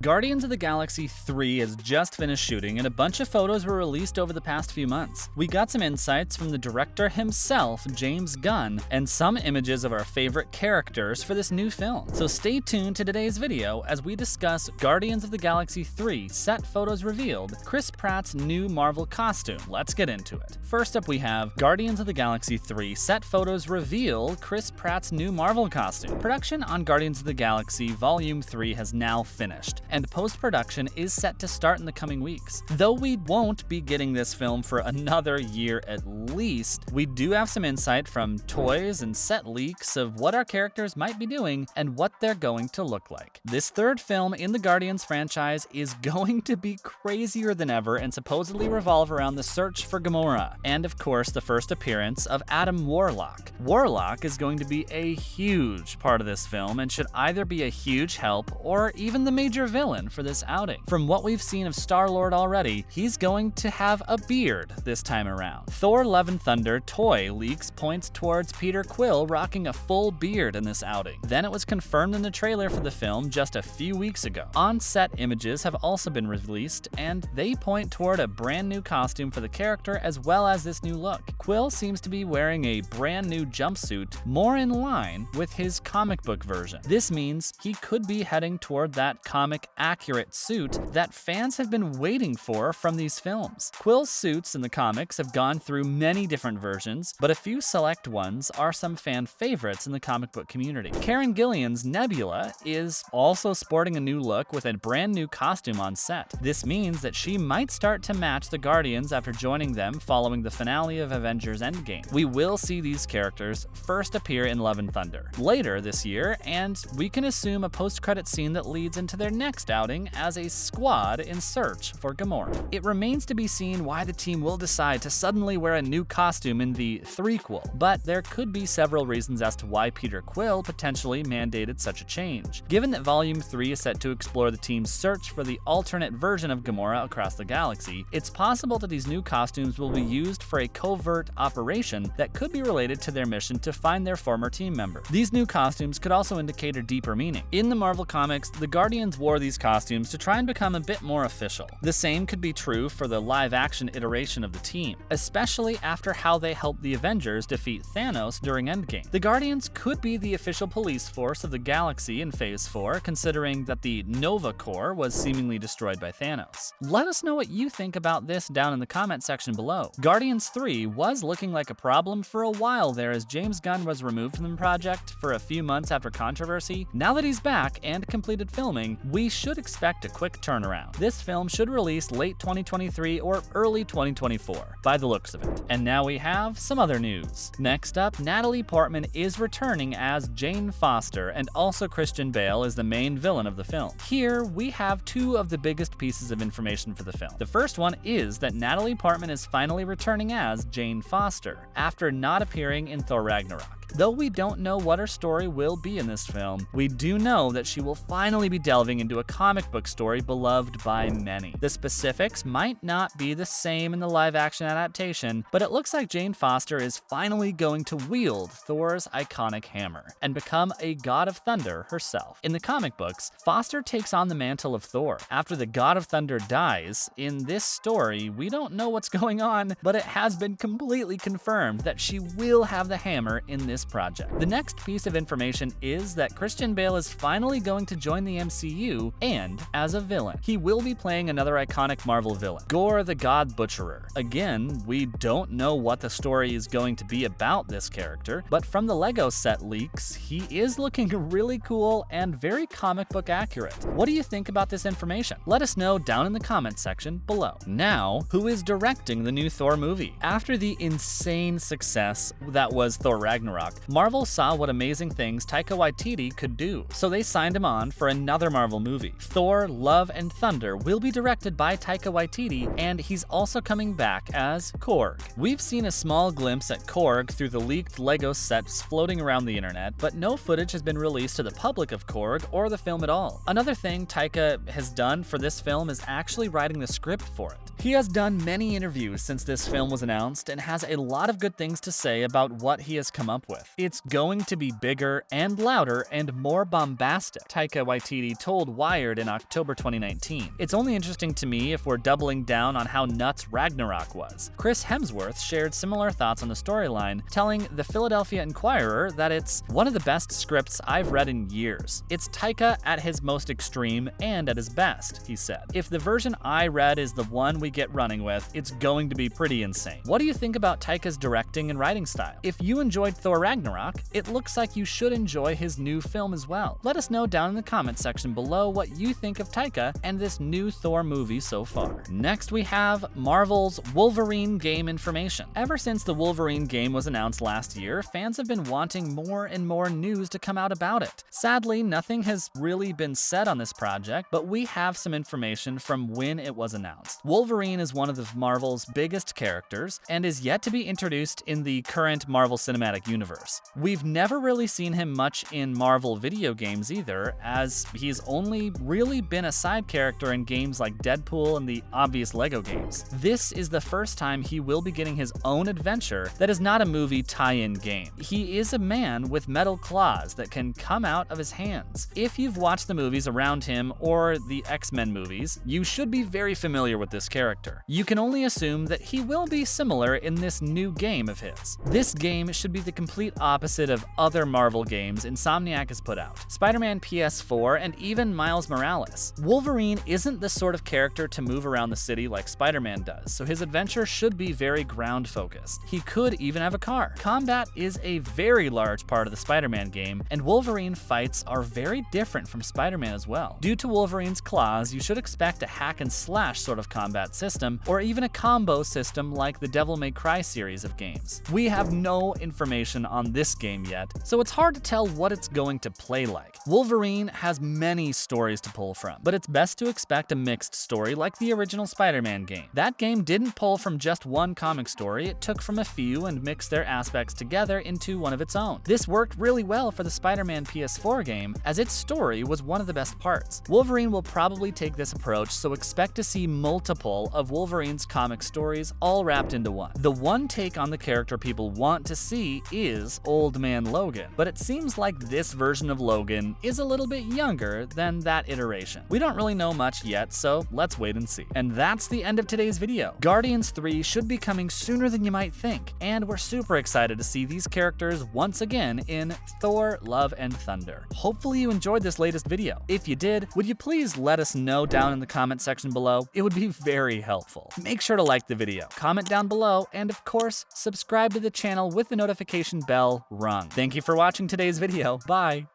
Guardians of the Galaxy 3 has just finished shooting, and a bunch of photos were released over the past few months. We got some insights from the director himself, James Gunn, and some images of our favorite characters for this new film. So stay tuned to today's video as we discuss Guardians of the Galaxy 3 set photos revealed, Chris Pratt's new Marvel costume. Let's get into it. First up, we have Guardians of the Galaxy 3 set photos reveal Chris Pratt's new Marvel costume. Production on Guardians of the Galaxy Volume 3 has now finished, and post-production is set to start in the coming weeks. Though we won't be getting this film for another year at least, we do have some insight from toys and set leaks of what our characters might be doing and what they're going to look like. This third film in the Guardians franchise is going to be crazier than ever and supposedly revolve around the search for Gamora, and of course the first appearance of Adam Warlock. Warlock is going to be a huge part of this film and should either be a huge help or even the major villain for this outing. From what we've seen of Star-Lord already, he's going to have a beard this time around. Thor: Love and Thunder toy leaks points towards Peter Quill rocking a full beard in this outing. Then it was confirmed in the trailer for the film just a few weeks ago. On-set images have also been released, and they point toward a brand new costume for the character as well as this new look. Quill seems to be wearing a brand new jumpsuit more in line with his comic book version. This means he could be heading toward that comic-accurate suit that fans have been waiting for from these films. Quill's suits in the comics have gone through many different versions, but a few select ones are some fan favorites in the comic book community. Karen Gillan's Nebula is also sporting a new look with a brand new costume on set. This means that she might start to match the Guardians after joining them following the finale of Avengers Endgame. We will see these characters first appear in Love and Thunder later this year, and we can assume a post-credit scene that leads into their next outing as a squad in search for Gamora. It remains to be seen why the team will decide to suddenly wear a new costume in the threequel, but there could be several reasons as to why Peter Quill potentially mandated such a change. Given that Volume 3 is set to explore the team's search for the alternate version of Gamora across the galaxy, it's possible that these new costumes will be used for a covert operation that could be related to their mission to find their former team member. These new costumes could also indicate a deeper meaning. In the Marvel comics, the Guardians wore these costumes to try and become a bit more official. The same could be true for the live-action iteration of the team, especially after how they helped the Avengers defeat Thanos during Endgame. The Guardians could be the official police force of the galaxy in Phase 4, considering that the Nova Corps was seemingly destroyed by Thanos. Let us know what you think about this down in the comment section below. Guardians 3 was looking like a problem for a while there as James Gunn was removed from the project for a few months after controversy. Now that he's back and completed filming, we should expect a quick turnaround. This film should release late 2023 or early 2024, by the looks of it. And now we have some other news. Next up, Natalie Portman is returning as Jane Foster, and also Christian Bale is the main villain of the film. Here, we have two of the biggest pieces of information for the film. The first one is that Natalie Portman is finally returning as Jane Foster, after not appearing in Thor: Ragnarok. Though we don't know what her story will be in this film, we do know that she will finally be delving into a comic book story beloved by many. The specifics might not be the same in the live-action adaptation, but it looks like Jane Foster is finally going to wield Thor's iconic hammer and become a god of thunder herself. In the comic books, Foster takes on the mantle of Thor. After the god of thunder dies, in this story, we don't know what's going on, but it has been completely confirmed that she will have the hammer in this project. The next piece of information is that Christian Bale is finally going to join the MCU, and as a villain. He will be playing another iconic Marvel villain, Gore the God Butcherer. Again, we don't know what the story is going to be about this character, but from the Lego set leaks, he is looking really cool and very comic book accurate. What do you think about this information? Let us know down in the comment section below. Now, who is directing the new Thor movie? After the insane success that was Thor: Ragnarok, Marvel saw what amazing things Taika Waititi could do, so they signed him on for another Marvel movie. Thor: Love and Thunder will be directed by Taika Waititi, and he's also coming back as Korg. We've seen a small glimpse at Korg through the leaked Lego sets floating around the internet, but no footage has been released to the public of Korg or the film at all. Another thing Taika has done for this film is actually writing the script for it. He has done many interviews since this film was announced and has a lot of good things to say about what he has come up with. It's going to be bigger and louder and more bombastic. Taika Waititi told fired in October 2019. It's only interesting to me if we're doubling down on how nuts Ragnarok was. Chris Hemsworth shared similar thoughts on the storyline, telling the Philadelphia Inquirer that it's one of the best scripts I've read in years. It's Taika at his most extreme and at his best, he said. If the version I read is the one we get running with, it's going to be pretty insane. What do you think about Taika's directing and writing style? If you enjoyed Thor Ragnarok, it looks like you should enjoy his new film as well. Let us know down in the comment section below what you think of Taika and this new Thor movie so far. Next we have Marvel's Wolverine game information. Ever since the Wolverine game was announced last year, fans have been wanting more and more news to come out about it. Sadly, nothing has really been said on this project, but we have some information from when it was announced. Wolverine is one of Marvel's biggest characters and is yet to be introduced in the current Marvel Cinematic Universe. We've never really seen him much in Marvel video games either, as he's only really been a side character in games like Deadpool and the obvious Lego games. This is the first time he will be getting his own adventure that is not a movie tie-in game. He is a man with metal claws that can come out of his hands. If you've watched the movies around him or the X-Men movies, you should be very familiar with this character. You can only assume that he will be similar in this new game of his. This game should be the complete opposite of other Marvel games Insomniac has put out, Spider-Man PS4 and even Miles Morales. Wolverine isn't the sort of character to move around the city like Spider-Man does, so his adventure should be very ground-focused. He could even have a car. Combat is a very large part of the Spider-Man game, and Wolverine fights are very different from Spider-Man as well. Due to Wolverine's claws, you should expect a hack-and-slash sort of combat system, or even a combo system like the Devil May Cry series of games. We have no information on this game yet, so it's hard to tell what it's going to play like. Wolverine has many stories to pull from, but it's best to expect a mixed story like the original Spider-Man game. That game didn't pull from just one comic story, it took from a few and mixed their aspects together into one of its own. This worked really well for the Spider-Man PS4 game, as its story was one of the best parts. Wolverine will probably take this approach, so expect to see multiple of Wolverine's comic stories all wrapped into one. The one take on the character people want to see is Old Man Logan, but it seems like this version of Logan is a little bit younger than that iteration. We don't really know much yet, so let's wait and see. And that's the end of today's video. Guardians 3 should be coming sooner than you might think, and we're super excited to see these characters once again in Thor: Love and Thunder. Hopefully you enjoyed this latest video. If you did, would you please let us know down in the comment section below? It would be very helpful. Make sure to like the video, comment down below, and of course, subscribe to the channel with the notification bell rung. Thank you for watching today's video. Bye!